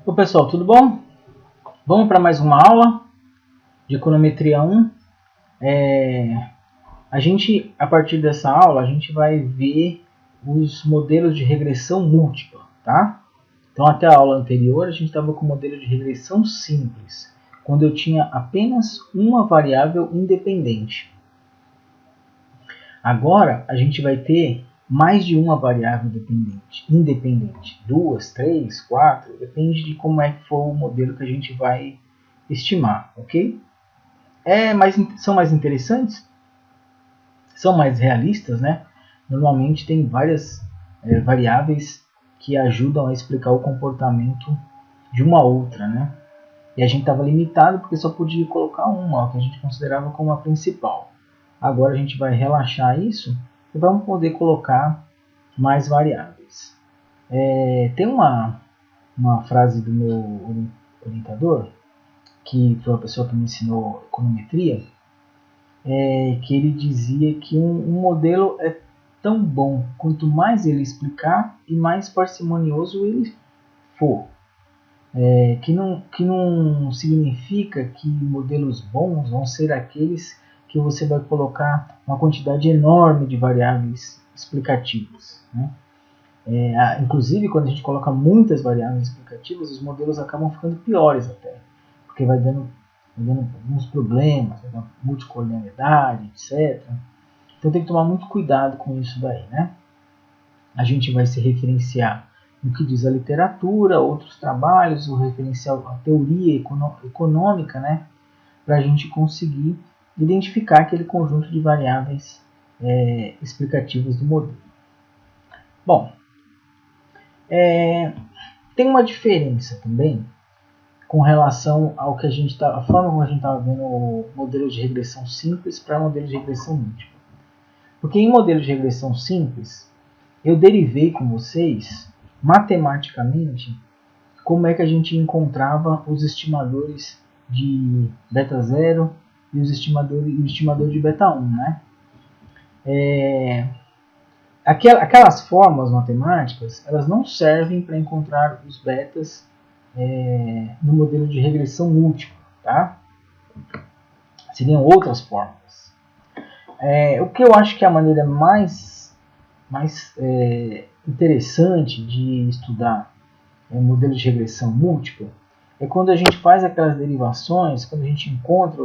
Oi pessoal, tudo bom? Vamos para mais uma aula de econometria 1. A partir dessa aula, a gente vai ver os modelos de regressão múltipla, tá? Então, até a aula anterior, a gente estava com o modelo de regressão simples, quando eu tinha apenas uma variável independente. Agora, a gente vai ter mais de uma variável independente. 2, 3, 4, depende de como é que for o modelo que a gente vai estimar, ok? São mais interessantes, são mais realistas, né? Normalmente tem várias variáveis que ajudam a explicar o comportamento de uma outra, né? E a gente estava limitado porque só podia colocar uma, que a gente considerava como a principal. Agora a gente vai relaxar isso e vamos poder colocar mais variáveis. Tem uma frase do meu orientador, que foi a pessoa que me ensinou econometria, que ele dizia que um modelo é tão bom quanto mais ele explicar e mais parcimonioso ele for. Que não significa que modelos bons vão ser aqueles que você vai colocar uma quantidade enorme de variáveis explicativas, né? Inclusive, quando a gente coloca muitas variáveis explicativas, os modelos acabam ficando piores até, porque vai dando alguns problemas, multicollinearidade, etc. Então tem que tomar muito cuidado com isso daí, né? A gente vai se referenciar no que diz a literatura, outros trabalhos, o referencial à teoria econômica, né? Para a gente conseguir identificar aquele conjunto de variáveis explicativas do modelo. Bom, tem uma diferença também com relação ao que a forma como a gente estava vendo o modelo de regressão simples para modelo de regressão múltipla. Porque em modelo de regressão simples, eu derivei com vocês, matematicamente, como é que a gente encontrava os estimadores de beta 0 e o estimador de beta 1, né? Aquelas fórmulas matemáticas, elas não servem para encontrar os betas no modelo de regressão múltipla, tá? Seriam outras fórmulas. O que eu acho que é a maneira mais interessante de estudar modelo de regressão múltipla é quando a gente faz aquelas derivações, quando a gente encontra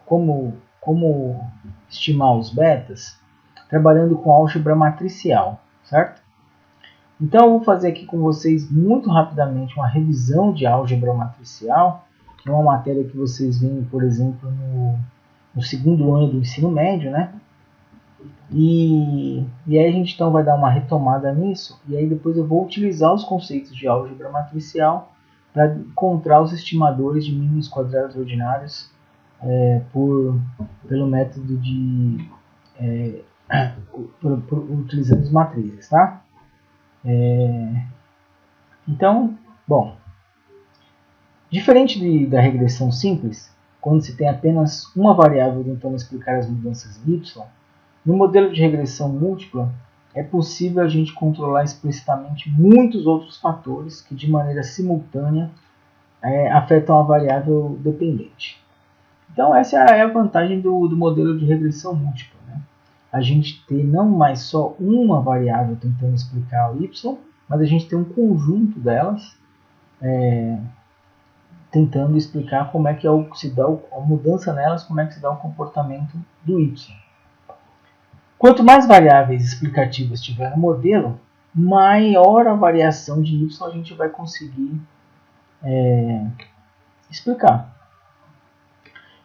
como estimar os betas, trabalhando com álgebra matricial, certo? Então eu vou fazer aqui com vocês muito rapidamente uma revisão de álgebra matricial, que é uma matéria que vocês veem, por exemplo, no segundo ano do ensino médio, né? E aí a gente então vai dar uma retomada nisso, e aí depois eu vou utilizar os conceitos de álgebra matricial para encontrar os estimadores de mínimos quadrados ordinários pelo método de utilizando as matrizes, tá? Então, bom, diferente da regressão simples, quando se tem apenas uma variável tentando explicar as mudanças y, no modelo de regressão múltipla, é possível a gente controlar explicitamente muitos outros fatores que, de maneira simultânea, afetam a variável dependente. Então, essa é a vantagem do modelo de regressão múltipla, né? A gente ter não mais só uma variável tentando explicar o y, mas a gente tem um conjunto delas tentando explicar como é que se dá a mudança nelas, como é que se dá o comportamento do y. Quanto mais variáveis explicativas tiver no modelo, maior a variação de y a gente vai conseguir explicar.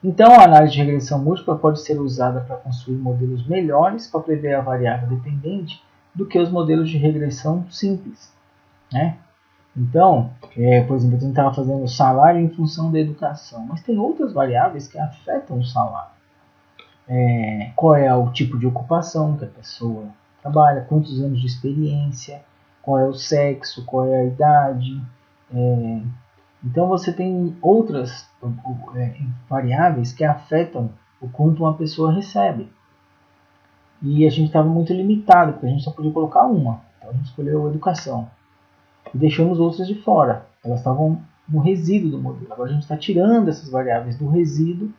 Então, a análise de regressão múltipla pode ser usada para construir modelos melhores para prever a variável dependente do que os modelos de regressão simples, né? Então, por exemplo, eu estava fazendo o salário em função da educação, mas tem outras variáveis que afetam o salário. Qual é o tipo de ocupação que a pessoa trabalha, quantos anos de experiência, qual é o sexo, qual é a idade. Então você tem outras variáveis que afetam o quanto uma pessoa recebe. E a gente estava muito limitado, porque a gente só podia colocar uma. Então a gente escolheu a educação. e deixamos outras de fora. Elas estavam no resíduo do modelo. Agora a gente está tirando essas variáveis do resíduo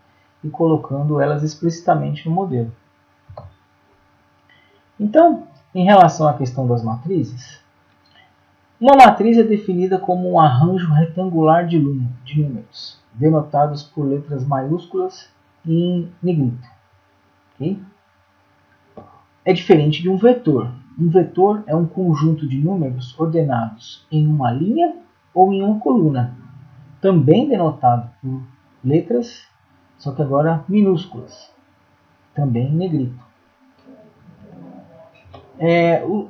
e colocando elas explicitamente no modelo. Então, em relação à questão das matrizes, uma matriz é definida como um arranjo retangular de números, denotados por letras maiúsculas e em negrito. Okay? É diferente de um vetor. Um vetor é um conjunto de números ordenados em uma linha ou em uma coluna, também denotado por letras, só que agora minúsculas, também em negrito.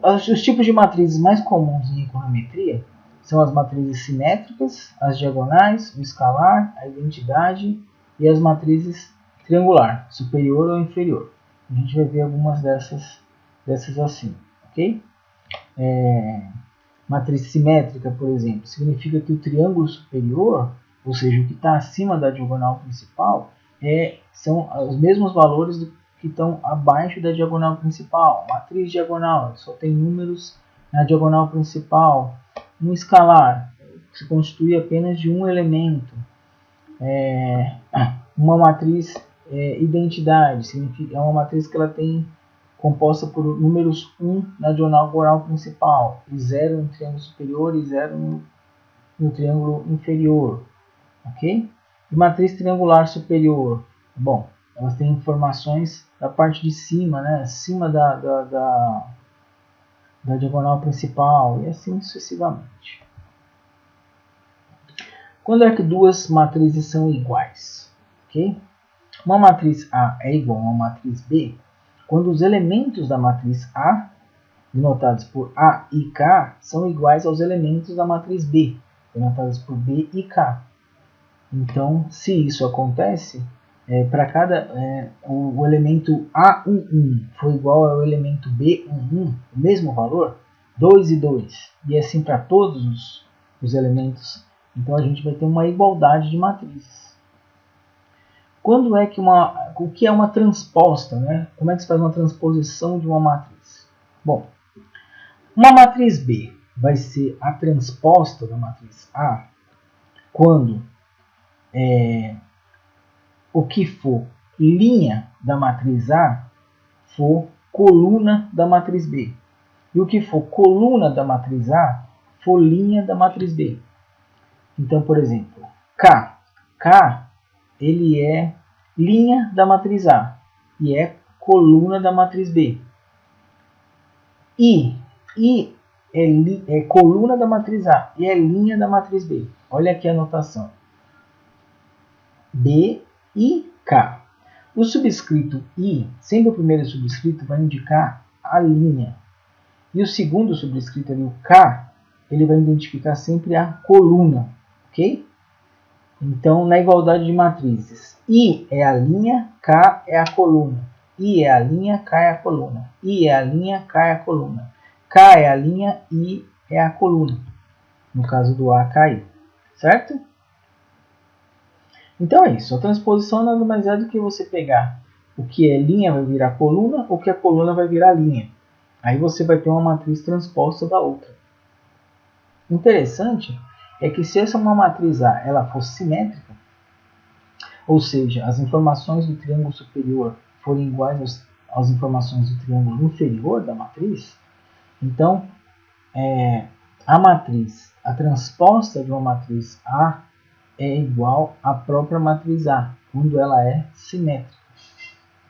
Os tipos de matrizes mais comuns em econometria são as matrizes simétricas, as diagonais, o escalar, a identidade e as matrizes triangular, superior ou inferior. A gente vai ver algumas dessas assim, ok? Matriz simétrica, por exemplo, significa que o triângulo superior, ou seja, o que está acima da diagonal principal, são os mesmos valores que estão abaixo da diagonal principal. Matriz diagonal, só tem números na diagonal principal. Um escalar, se constitui apenas de um elemento. Uma matriz identidade, significa, é uma matriz que ela tem composta por números 1 na diagonal principal, e 0 no triângulo superior e 0 no triângulo inferior. Ok? E matriz triangular superior. Bom, elas têm informações da parte de cima, né? Acima da diagonal principal, e assim sucessivamente. Quando é que duas matrizes são iguais? Okay? Uma matriz A é igual a uma matriz B quando os elementos da matriz A, denotados por A e K, são iguais aos elementos da matriz B, denotados por B e K. Então, se isso acontece, para cada o elemento A11 for igual ao elemento B11, o mesmo valor, 2 e 2, e assim para todos os elementos, então a gente vai ter uma igualdade de matrizes. Quando é que o que é uma transposta, né? Como é que se faz uma transposição de uma matriz? Bom, uma matriz B vai ser a transposta da matriz A quando o que for linha da matriz A for coluna da matriz B. E o que for coluna da matriz A for linha da matriz B. Então, por exemplo, K ele é linha da matriz A e é coluna da matriz B. I é coluna da matriz A e é linha da matriz B. Olha aqui a notação. B e K. O subscrito I, sempre o primeiro subscrito, vai indicar a linha. E o segundo subscrito ali, o K, ele vai identificar sempre a coluna. Ok? Então, na igualdade de matrizes, I é a linha, K é a coluna. I é a linha, K é a coluna. I é a linha, K é a coluna. K é a linha, I é a coluna. No caso do A, KI. Certo? Então é isso. A transposição nada mais é do que você pegar o que é linha vai virar coluna, ou que a coluna vai virar linha. Aí você vai ter uma matriz transposta da outra. Interessante é que se essa uma matriz A ela fosse simétrica, ou seja, as informações do triângulo superior forem iguais às informações do triângulo inferior da matriz, então a transposta de uma matriz A é igual à própria matriz A, quando ela é simétrica,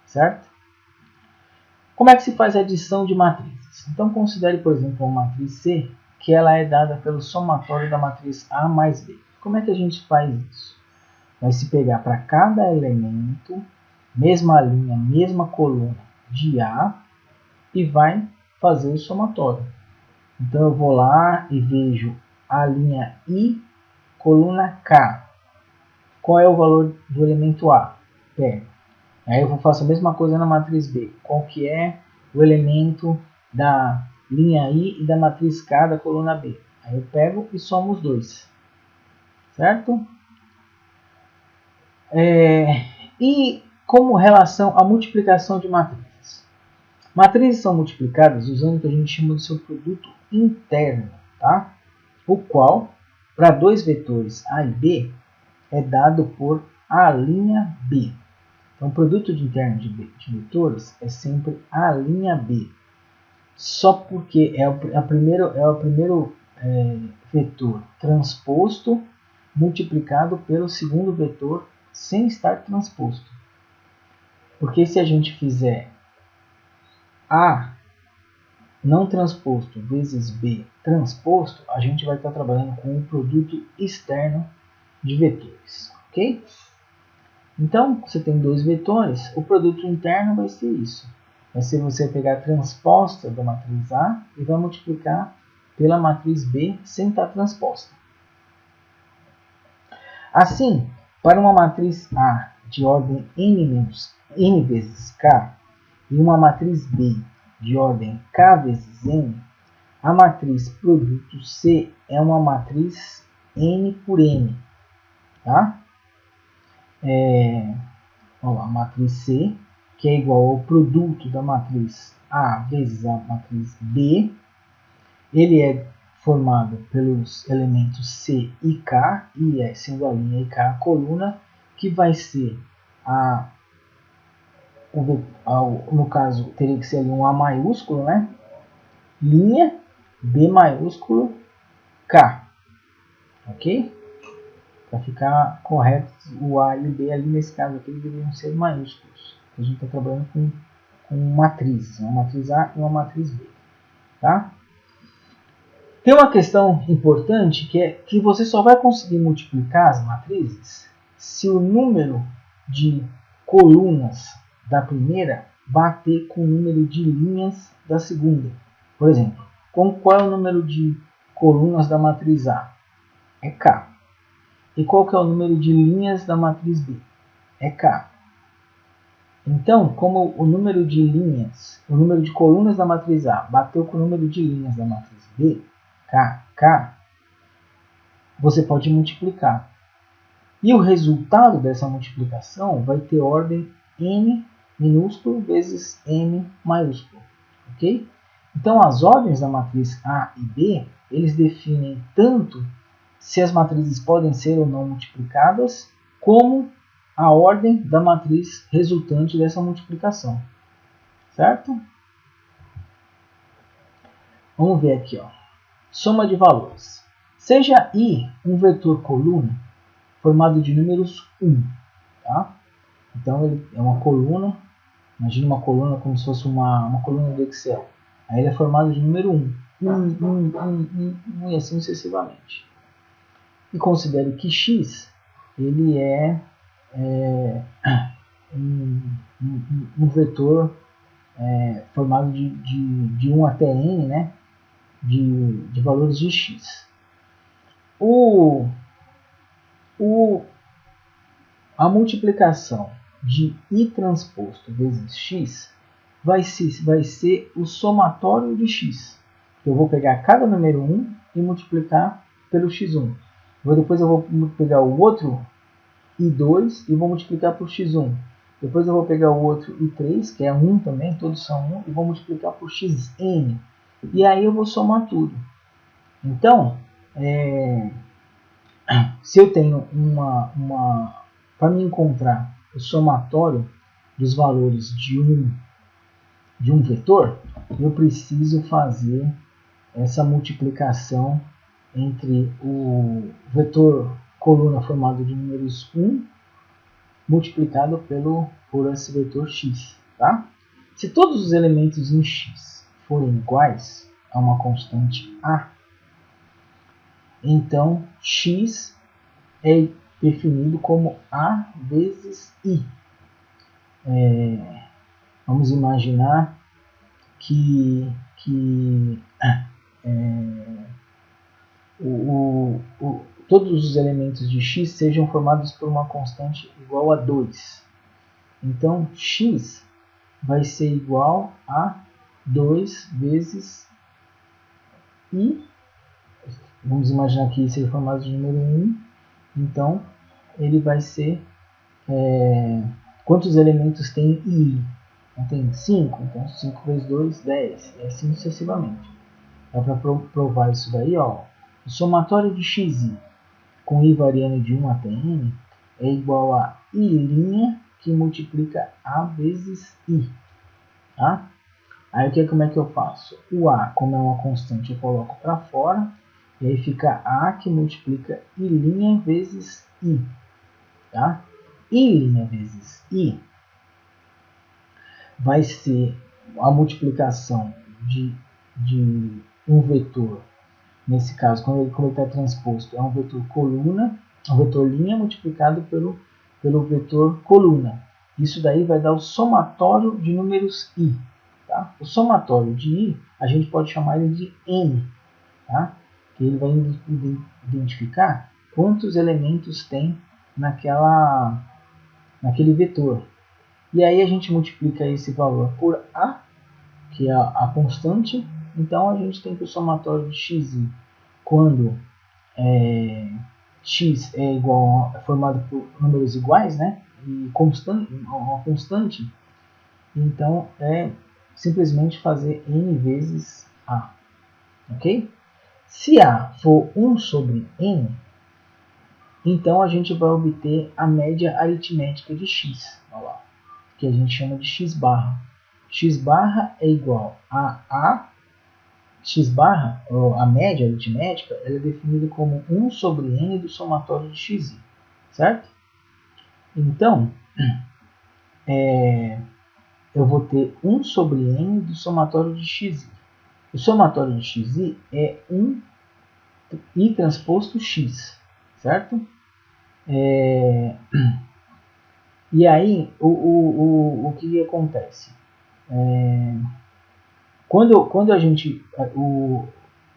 certo? Como é que se faz a adição de matrizes? Então considere, por exemplo, uma matriz C, que ela é dada pelo somatório da matriz A mais B. Como é que a gente faz isso? Vai se pegar para cada elemento, mesma linha, mesma coluna de A, e vai fazer o somatório. Então eu vou lá e vejo a linha I, coluna K. Qual é o valor do elemento A? Pego. Aí eu faço a mesma coisa na matriz B. Qual que é o elemento da linha I e da matriz K da coluna B? Aí eu pego e somo os dois. Certo? E como relação à multiplicação de matrizes? Matrizes são multiplicadas usando o que a gente chama de seu produto interno. Tá? o qual, para dois vetores A e B, é dado por A' B. Então, o produto interno de vetores é sempre A'B. Só porque é o primeiro vetor transposto multiplicado pelo segundo vetor sem estar transposto. Porque se a gente fizer A não transposto vezes B transposto, a gente vai estar trabalhando com o produto externo de vetores, ok? Então, você tem dois vetores, o produto interno vai ser isso. Vai ser você pegar a transposta da matriz A e vai multiplicar pela matriz B sem estar transposta. Assim, para uma matriz A de ordem n vezes k e uma matriz B de ordem k vezes n, a matriz produto C é uma matriz n por n. Tá? A matriz C, que é igual ao produto da matriz A vezes a matriz B, ele é formado pelos elementos C e K, e é sendo a linha e K a coluna, que vai ser no caso, teria que ser ali um A maiúsculo, né? Linha, B maiúsculo, K. Ok? Para ficar correto, o A e o B ali nesse caso aqui deveriam ser maiúsculos. A gente está trabalhando com matrizes, uma matriz A e uma matriz B. Tá? Tem uma questão importante que é que você só vai conseguir multiplicar as matrizes se o número de colunas da primeira bater com o número de linhas da segunda. Por exemplo, qual é o número de colunas da matriz A? É K. E qual que é o número de linhas da matriz B? É K. Então, como o número de linhas, o número de colunas da matriz A bateu com o número de linhas da matriz B, K, você pode multiplicar. E o resultado dessa multiplicação vai ter ordem n minúsculo vezes n maiúsculo. Ok? Então, as ordens da matriz A e B, eles definem tanto se as matrizes podem ser ou não multiplicadas, como a ordem da matriz resultante dessa multiplicação. Certo? Vamos ver aqui, ó. Soma de valores. Seja I um vetor coluna formado de números 1. Tá? Então, ele é uma coluna. Imagine uma coluna como se fosse uma coluna do Excel. Aí ele é formado de número 1. 1 e assim sucessivamente. E considere que x ele é um vetor formado de 1 até n, né, de valores de x. A multiplicação de i transposto vezes x vai ser o somatório de x. Eu vou pegar cada número 1 e multiplicar pelo x1. Depois eu vou pegar o outro i2 e vou multiplicar por x1. Depois eu vou pegar o outro i3, que é 1 também, todos são 1, e vou multiplicar por xn. E aí eu vou somar tudo. Então, se eu tenho para me encontrar o somatório dos valores de um vetor, eu preciso fazer essa multiplicação entre o vetor coluna formado de números 1 multiplicado por esse vetor x. Tá? Se todos os elementos em x forem iguais a uma constante a, então x é definido como a vezes i. Vamos imaginar que todos os elementos de x sejam formados por uma constante igual a 2. Então, x vai ser igual a 2 vezes i. Vamos imaginar que i seja formado de número 1. Então, ele vai ser... quantos elementos tem i? Então, tem 5. Então, 5 vezes 2, 10. E assim sucessivamente. Dá para provar isso daí, ó. O somatório de xi com i variando de 1 até n é igual a i' que multiplica a vezes i. Tá? Aí como é que eu faço? O a, como é uma constante, eu coloco para fora. E aí fica a que multiplica i' vezes i. Tá? I' vezes i vai ser a multiplicação de um vetor. Nesse caso, quando ele está transposto, é um vetor coluna, um vetor linha multiplicado pelo vetor coluna. Isso daí vai dar o somatório de números i. Tá? O somatório de i, a gente pode chamar ele de n. Tá? Que ele vai identificar quantos elementos tem naquele vetor. E aí a gente multiplica esse valor por a, que é a constante. Então a gente tem que o somatório de xi, quando x é formado por números iguais, né? E uma constante, então é simplesmente fazer n vezes a. Ok? Se a for 1 sobre n, então a gente vai obter a média aritmética de x. Olha lá, que a gente chama de x barra. X barra é igual a x barra, a média aritmética, ela é definida como 1 sobre n do somatório de xi, certo? Então, eu vou ter 1 sobre n do somatório de xi. O somatório de xi é 1 i transposto x, certo? E aí, o que acontece? Quando a gente...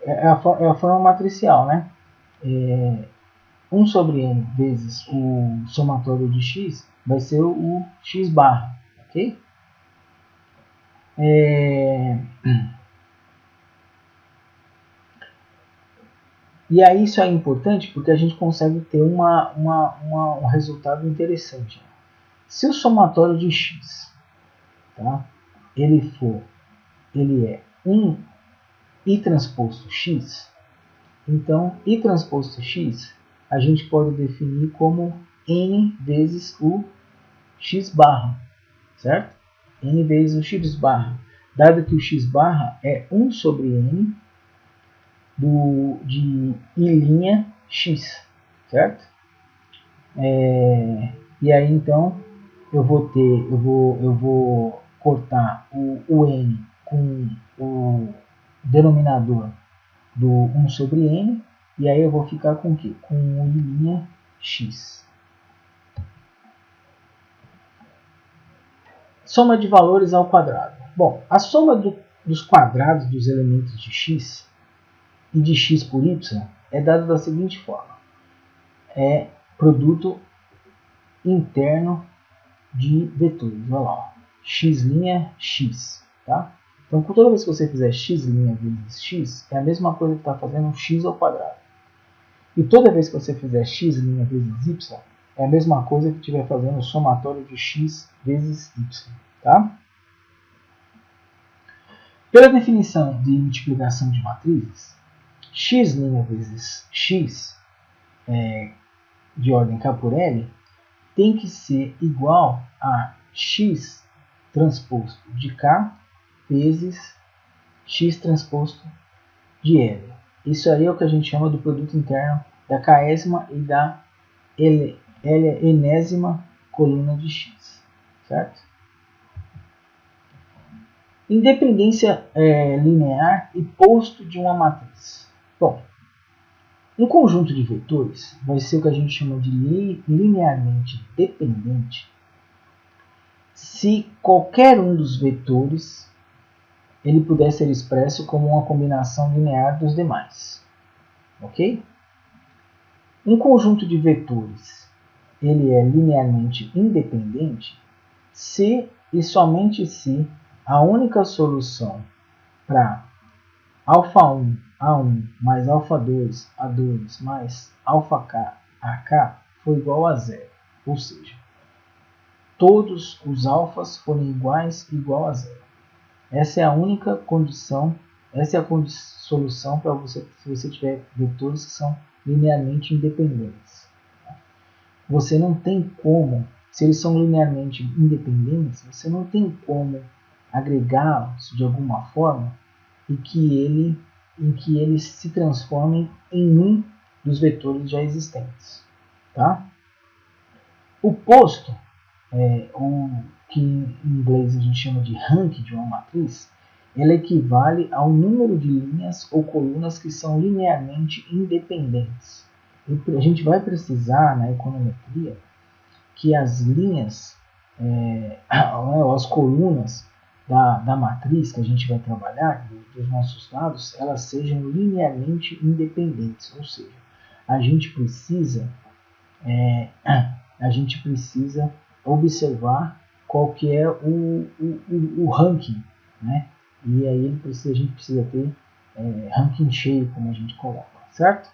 é a forma matricial, né? 1 sobre n vezes o somatório de x vai ser o x barra, ok? E aí isso é importante porque a gente consegue ter um resultado interessante. Se o somatório de x, tá, ele é 1 i transposto x, então i transposto x a gente pode definir como n vezes o x barra, certo? N vezes o x barra, dado que o x barra é 1 sobre n de i' x, certo? E aí então eu vou cortar o n com o denominador do 1 sobre n, e aí eu vou ficar com o quê? Com o i' x. Soma de valores ao quadrado. Bom, a soma dos quadrados dos elementos de x e de x por y é dada da seguinte forma. É produto interno de vetores. Olha lá, x', x. Tá? Então, toda vez que você fizer x' vezes x, é a mesma coisa que está fazendo um x ao quadrado. E toda vez que você fizer x' vezes y, é a mesma coisa que estiver fazendo o somatório de x vezes y. Tá? Pela definição de multiplicação de matrizes, x' vezes x de ordem K por L tem que ser igual a x transposto de K vezes x transposto de L. Isso aí é o que a gente chama do produto interno da késima e da enésima coluna de x, certo? Independência linear e posto de uma matriz. Bom, um conjunto de vetores vai ser o que a gente chama de linearmente dependente se qualquer um dos vetores ele puder ser expresso como uma combinação linear dos demais. Ok? Um conjunto de vetores ele é linearmente independente se e somente se a única solução para α1, A1 mais α2, A2 mais αk, AK for igual a zero. Ou seja, todos os alfas forem iguais igual a zero. Essa é a única condição Essa é a solução para você, se você tiver vetores que são linearmente independentes. Você não tem como, se eles são linearmente independentes, você não tem como agregá-los de alguma forma em que eles se transformem em um dos vetores já existentes. Tá? O posto, o que em inglês a gente chama de rank de uma matriz, ele equivale ao número de linhas ou colunas que são linearmente independentes. E a gente vai precisar, na econometria, que as linhas, as colunas da matriz que a gente vai trabalhar, dos nossos dados, elas sejam linearmente independentes. Ou seja, a gente precisa observar qual que é o ranking, né? E aí a gente precisa ter ranking cheio, como a gente coloca, certo?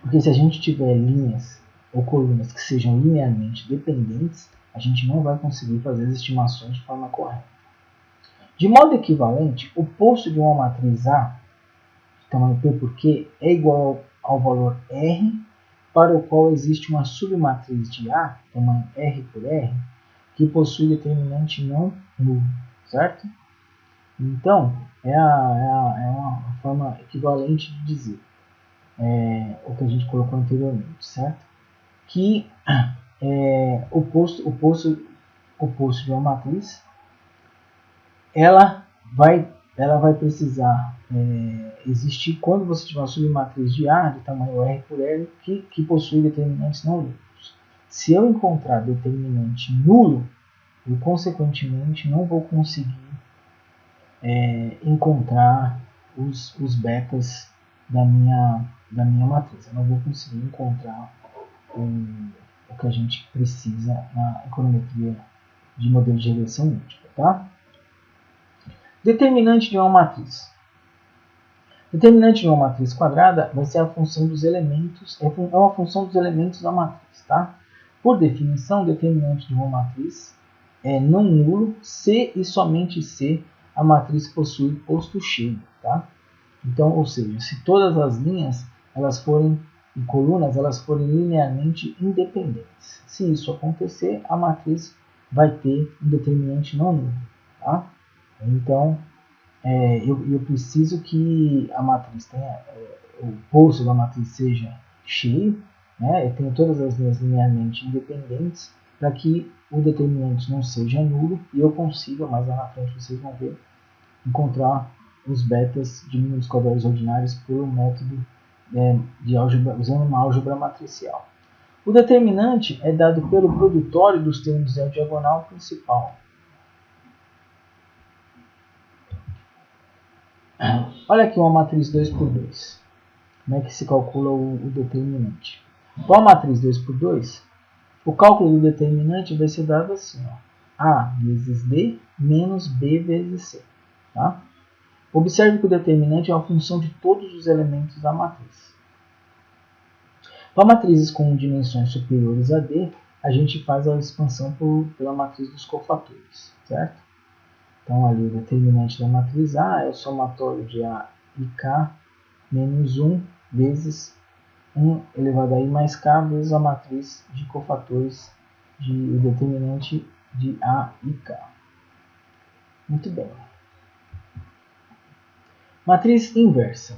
Porque se a gente tiver linhas ou colunas que sejam linearmente dependentes, a gente não vai conseguir fazer as estimações de forma correta. De modo equivalente, o posto de uma matriz A, de tamanho P por Q, é igual ao valor R, para o qual existe uma submatriz de A, tamanho R por R, que possui determinante não nulo, certo? Então, é uma forma equivalente de dizer o que a gente colocou anteriormente, certo? Que o posto de uma matriz, ela vai precisar existir quando você tiver uma submatriz de A de tamanho R por R que possui determinantes não nulos. Se eu encontrar determinante nulo, eu consequentemente não vou conseguir encontrar os betas da minha matriz. Eu não vou conseguir encontrar o que a gente precisa na econometria de modelo de regressão múltipla. Tá? Determinante de uma matriz. Determinante de uma matriz quadrada vai ser a função dos elementos, é uma função dos elementos da matriz. Tá? Por definição, determinante de uma matriz é não nulo se e somente se a matriz possui posto cheio. Tá? Então, ou seja, se todas as linhas e colunas elas forem linearmente independentes. Se isso acontecer, a matriz vai ter um determinante não nulo. Tá? Então, eu preciso que a matriz tenha, o posto da matriz seja cheio, né? Eu tenho todas as linhas linearmente independentes para que o determinante não seja nulo e eu consiga, mais lá na frente vocês vão ver, encontrar os betas de números quadrados ordinários pelo método de álgebra, usando uma álgebra matricial. O determinante é dado pelo produtório dos termos da diagonal principal. Olha aqui uma matriz 2 por 2. Como é que se calcula o determinante? Para a matriz 2 por 2, o cálculo do determinante vai ser dado assim, ó, A vezes B menos B vezes C. Tá? Observe que o determinante é uma função de todos os elementos da matriz. Para matrizes com dimensões superiores a D, a gente faz a expansão pela matriz dos cofatores, certo? Então, ali o determinante da matriz A é o somatório de A e K menos 1 vezes 1 elevado a I mais K vezes a matriz de cofatores o determinante de A e K. Muito bem. Matriz inversa.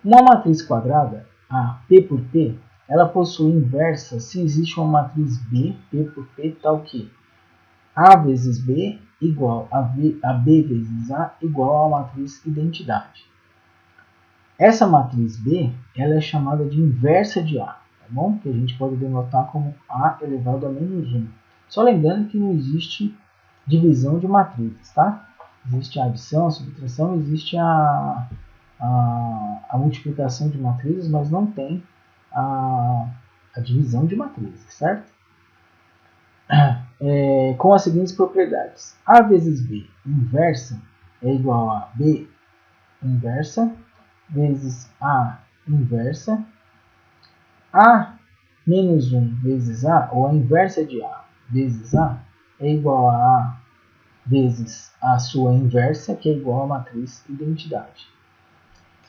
Uma matriz quadrada, A, P por P, ela possui inversa se existe uma matriz B, P por P, tal que A vezes B igual a B vezes A igual a matriz identidade. Essa matriz B ela é chamada de inversa de A, tá bom? Que a gente pode denotar como A elevado a menos 1. Só lembrando que não existe divisão de matrizes, tá? Existe a adição, a subtração, existe a multiplicação de matrizes, mas não tem a divisão de matrizes, certo? Com as seguintes propriedades. A vezes B inversa é igual a B inversa vezes A inversa. A menos 1 vezes A, ou a inversa de A vezes A, é igual a vezes a sua inversa, que é igual à matriz identidade.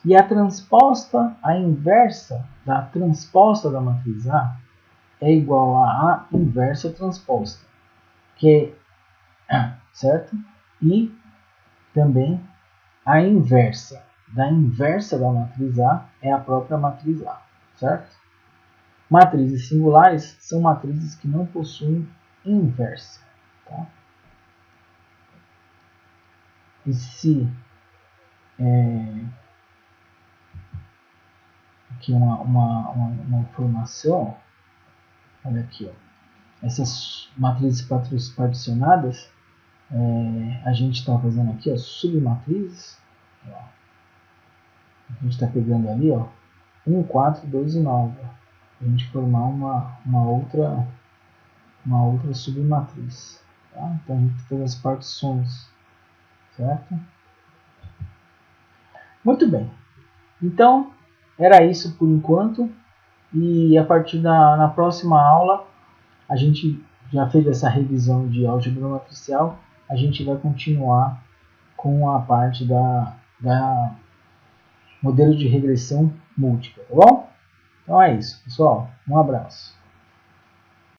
E a transposta, a inversa da transposta da matriz A é igual a inversa transposta, que é, certo? E também a inversa da matriz A é a própria matriz A, certo? Matrizes singulares são matrizes que não possuem inversa. Tá? E se aqui uma informação, olha aqui, ó, essas matrizes particionadas, a gente está fazendo aqui, ó, submatrizes, ó, a gente está pegando ali, ó, 1, 4, 2 e 9, a gente formar uma outra submatriz. Tá? Então a gente tem as partições, certo? Muito bem. Então era isso por enquanto, e a partir na próxima aula a gente já fez essa revisão de álgebra matricial, a gente vai continuar com a parte da modelo de regressão múltipla, tá bom? Então é isso, pessoal. Um abraço.